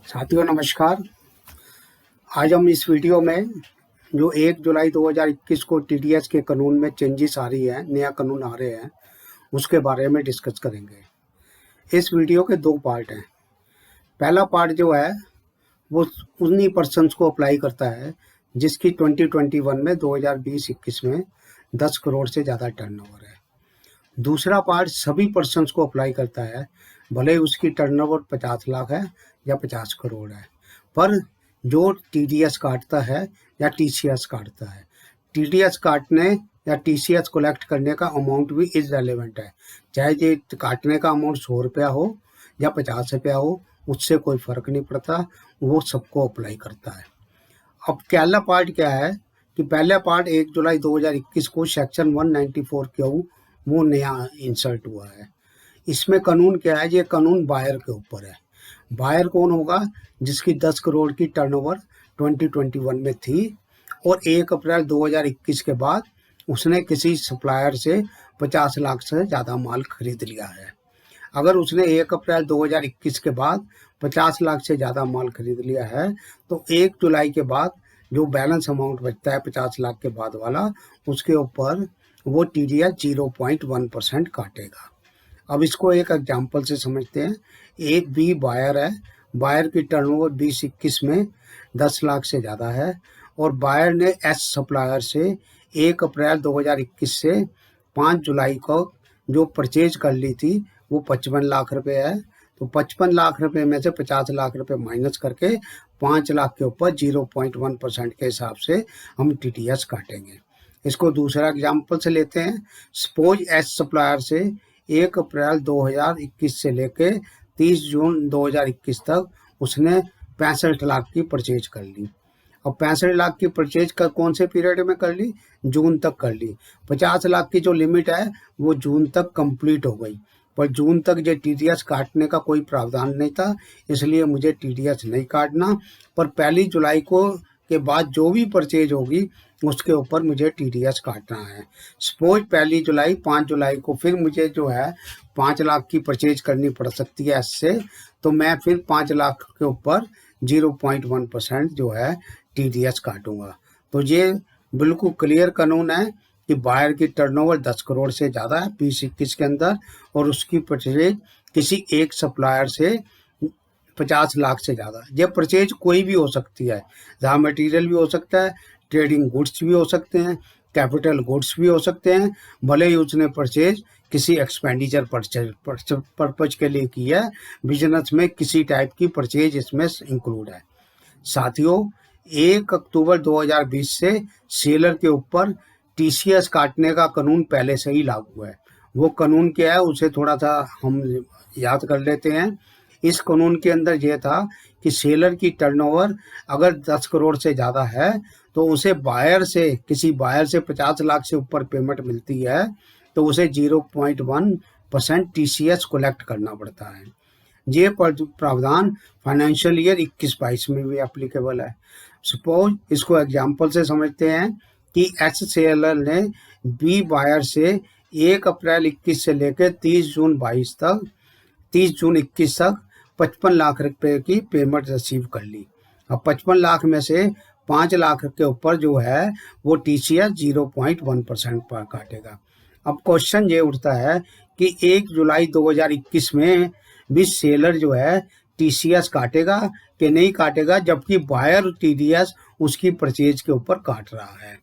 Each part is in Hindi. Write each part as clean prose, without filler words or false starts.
साथियों नमस्कार। आज हम इस वीडियो में जो 1 जुलाई 2021 को टीडीएस के कानून में चेंजेस आ रही है, नया कानून आ रहे हैं, उसके बारे में डिस्कस करेंगे। इस वीडियो के 2 पार्ट हैं। पहला पार्ट जो है वो उन्हीं पर्सन्स को अप्लाई करता है जिसकी 2021 में 2020-21 में 10 करोड़ से ज़्यादा टर्नओवर है। दूसरा पार्ट सभी पर्सन्स को अप्लाई करता है, भले ही उसकी टर्नओवर 50 लाख है या 50 करोड़ है, पर जो टीडीएस काटता है या टीसीएस काटता है। टीडीएस काटने या टीसीएस कलेक्ट करने का अमाउंट भी इररिलेवेंट है, चाहे ये काटने का अमाउंट 100 रुपया हो या 50 रुपया हो, उससे कोई फर्क नहीं पड़ता, वो सबको अप्लाई करता है। अब पहला पार्ट क्या है कि पहला पार्ट 1 जुलाई 2021 को सेक्शन 194 क्यू वो नया इंसर्ट हुआ है। इसमें कानून क्या है, ये कानून बायर के ऊपर है। बायर कौन होगा? जिसकी 10 करोड़ की टर्नओवर 2021 में थी और 1 अप्रैल 2021 के बाद उसने किसी सप्लायर से 50 लाख से ज़्यादा माल खरीद लिया है। अगर उसने 1 अप्रैल 2021 के बाद 50 लाख से ज़्यादा माल खरीद लिया है तो 1 जुलाई के बाद जो बैलेंस अमाउंट बचता है 50 लाख के बाद वाला, उसके ऊपर वो टीडीएस 0.1% काटेगा। अब इसको एक एग्जांपल से समझते हैं। एक बी बायर है, बायर की टर्नओवर 2021 में 10 लाख से ज़्यादा है और बायर ने एस सप्लायर से 1 अप्रैल 2021 से 5 जुलाई को जो परचेज कर ली थी वो 55 लाख रुपए है। तो 55 लाख रुपए में से 50 लाख रुपए माइनस करके 5 लाख के ऊपर 0.1% के हिसाब से हम टीडीएस काटेंगे। इसको दूसरा एग्जांपल से लेते हैं। सपोज एस सप्लायर से 1 अप्रैल 2021 से लेके 30 जून 2021 तक उसने 65 लाख की परचेज कर ली। अब 65 लाख की परचेज का कौन से पीरियड में कर ली? जून तक कर ली। 50 लाख की जो लिमिट है वो जून तक कंप्लीट हो गई, पर जून तक ये टीडीएस काटने का कोई प्रावधान नहीं था, इसलिए मुझे टीडीएस नहीं काटना। पर 1 जुलाई को के बाद जो भी परचेज होगी उसके ऊपर मुझे टीडीएस काटना है। सपोज 1 जुलाई 5 जुलाई को फिर मुझे जो है 5 लाख की परचेज करनी पड़ सकती है इससे, तो मैं फिर 5 लाख के ऊपर 0.1% जो है टीडीएस काटूंगा। तो ये बिल्कुल क्लियर कानून है कि बायर की टर्नओवर 10 करोड़ से ज़्यादा है 2021 के अंदर और उसकी परचेज किसी एक सप्लायर से 50 लाख से ज़्यादा। ये परचेज कोई भी हो सकती है, रॉ मटेरियल भी हो सकता है, ट्रेडिंग गुड्स भी हो सकते हैं, कैपिटल गुड्स भी हो सकते हैं, भले ही उसने परचेज किसी एक्सपेंडिचर पर्पज के लिए की है, बिजनेस में किसी टाइप की परचेज इसमें इंक्लूड है। साथियों, 1 अक्टूबर 2020 से सेलर के ऊपर टीसीएस काटने का कानून पहले से ही लागू है। वो कानून क्या है उसे थोड़ा सा हम याद कर लेते हैं। इस कानून के अंदर यह था कि सेलर की टर्नओवर अगर 10 करोड़ से ज़्यादा है तो उसे बायर से किसी बायर से 50 लाख से ऊपर पेमेंट मिलती है तो उसे 0.1% टीसीएस कलेक्ट करना पड़ता है। ये प्रावधान फाइनेंशियल ईयर 21-22 में भी एप्लीकेबल है। सपोज इसको एग्जांपल से समझते हैं कि एच सेलर ने बी बायर से 1 अप्रैल 21 से लेकर 30 जून 21 तक 55 लाख रुपए की पेमेंट रिसीव कर ली। अब 55 लाख में से 5 लाख के ऊपर जो है वो टीसीएस 0.1% पर काटेगा। अब क्वेश्चन ये उठता है कि 1 जुलाई 2021 में भी सेलर जो है टीसीएस काटेगा कि नहीं काटेगा, जबकि बायर टीडीएस उसकी परचेज के ऊपर काट रहा है।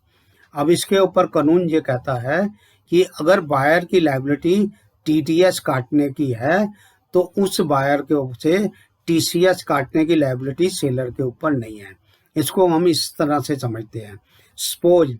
अब इसके ऊपर कानून ये कहता है कि अगर बायर की लायबिलिटी टीडीएस काटने की है तो उस बायर के ऊपर से टीसीएस काटने की लायबिलिटी सेलर के ऊपर नहीं है। इसको हम इस तरह से समझते हैं। सपोज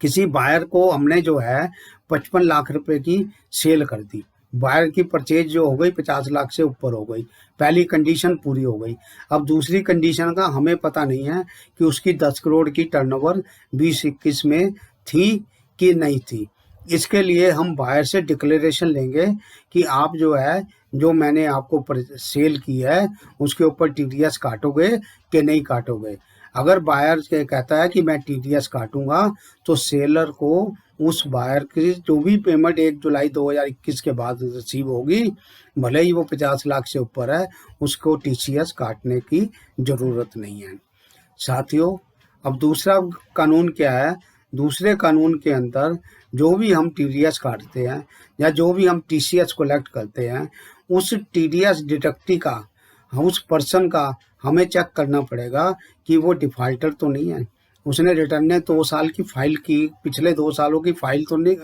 किसी बायर को हमने जो है 55 लाख रुपए की सेल कर दी, बायर की परचेज जो हो गई 50 लाख से ऊपर हो गई, पहली कंडीशन पूरी हो गई। अब दूसरी कंडीशन का हमें पता नहीं है कि उसकी 10 करोड़ की टर्नओवर 2021 में थी कि नहीं थी। इसके लिए हम बायर से डिक्लेरेशन लेंगे कि आप जो है जो मैंने आपको सेल की है उसके ऊपर टीडीएस काटोगे कि नहीं काटोगे। अगर बायर कहता है कि मैं टीडीएस काटूंगा तो सेलर को उस बायर की जो भी पेमेंट 1 जुलाई 2021 के बाद रिसीव होगी, भले ही वो 50 लाख से ऊपर है, उसको टीसीएस काटने की ज़रूरत नहीं है। साथियों, अब दूसरा कानून क्या है? दूसरे कानून के अंदर जो भी हम टीडीएस काटते हैं या जो भी हम टीसीएस कलेक्ट करते हैं, उस टीडीएस डिडक्टी का, उस पर्सन का हमें चेक करना पड़ेगा कि वो डिफाल्टर तो नहीं है, उसने रिटर्न 2 साल की फाइल की, पिछले 2 सालों की फाइल तो नहीं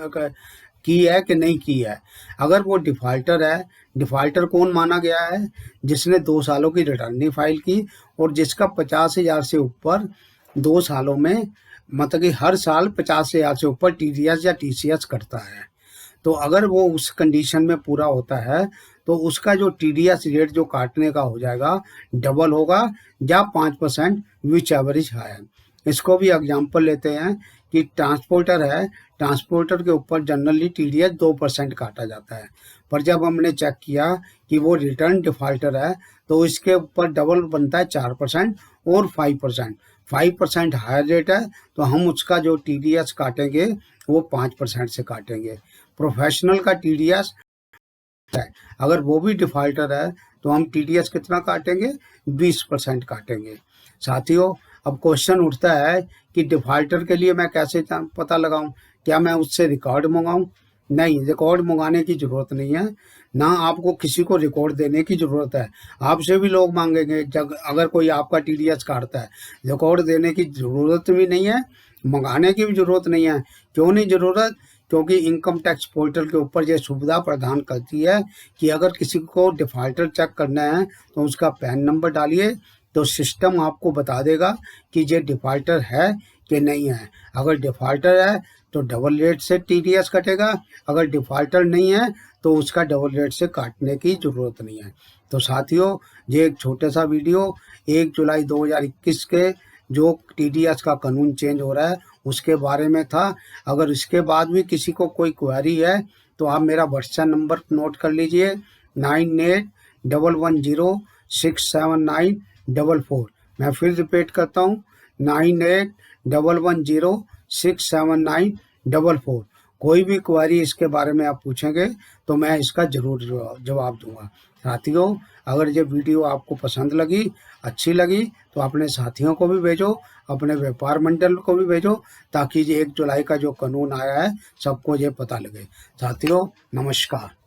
की है कि नहीं की है। अगर वो डिफाल्टर है, डिफाल्टर कौन माना गया है? जिसने 2 सालों की रिटर्न नहीं फाइल की और जिसका 50,000 से ऊपर 2 सालों में, मतलब कि हर साल 50,000 से ऊपर टीडीएस या टीसीएस करता है। तो अगर वो उस कंडीशन में पूरा होता है तो उसका जो टीडीएस रेट जो काटने का हो जाएगा, डबल होगा या 5% विच एवरेज है। इसको भी एग्जांपल लेते हैं कि ट्रांसपोर्टर है, ट्रांसपोर्टर के ऊपर जनरली टीडीएस 2% काटा जाता है, पर जब हमने चेक किया कि वो रिटर्न डिफॉल्टर है तो इसके ऊपर डबल बनता है 4% और 5%। 5% हायर रेट है तो हम उसका जो टीडीएस काटेंगे वो 5% से काटेंगे। प्रोफेशनल का टीडीएस है, अगर वो भी डिफॉल्टर है तो हम टीडीएस कितना काटेंगे? 20% काटेंगे। साथियों, अब क्वेश्चन उठता है कि डिफॉल्टर के लिए मैं कैसे पता लगाऊं? क्या मैं उससे रिकॉर्ड मंगाऊं? नहीं, रिकॉर्ड मंगाने की ज़रूरत नहीं है, ना आपको किसी को रिकॉर्ड देने की ज़रूरत है। आपसे भी लोग मांगेंगे, जब अगर कोई आपका टीडीएस काटता है, रिकॉर्ड देने की ज़रूरत भी नहीं है, मंगाने की भी ज़रूरत नहीं है। क्यों नहीं ज़रूरत? क्योंकि इनकम टैक्स पोर्टल के ऊपर ये सुविधा प्रदान करती है कि अगर किसी को डिफॉल्टर चेक करना है तो उसका पैन नंबर डालिए, तो सिस्टम आपको बता देगा कि ये डिफॉल्टर है कि नहीं है। अगर डिफॉल्टर है तो डबल रेट से टीडीएस कटेगा, अगर डिफॉल्टर नहीं है तो उसका डबल रेट से काटने की ज़रूरत नहीं है। तो साथियों, ये एक छोटा सा वीडियो 1 जुलाई 2021 के जो टीडीएस का कानून चेंज हो रहा है उसके बारे में था। अगर इसके बाद भी किसी को कोई क्वेरी है तो आप मेरा व्हाट्सएप नंबर नोट कर लीजिए, 9811067944। मैं फिर रिपीट करता हूँ, 9811067944। कोई भी क्वेरी इसके बारे में आप पूछेंगे तो मैं इसका ज़रूर जवाब दूंगा। साथियों, अगर ये वीडियो आपको पसंद लगी, अच्छी लगी, तो अपने साथियों को भी भेजो, अपने व्यापार मंडल को भी भेजो, ताकि ये 1 जुलाई का जो कानून आया है सबको ये पता लगे। साथियों, नमस्कार।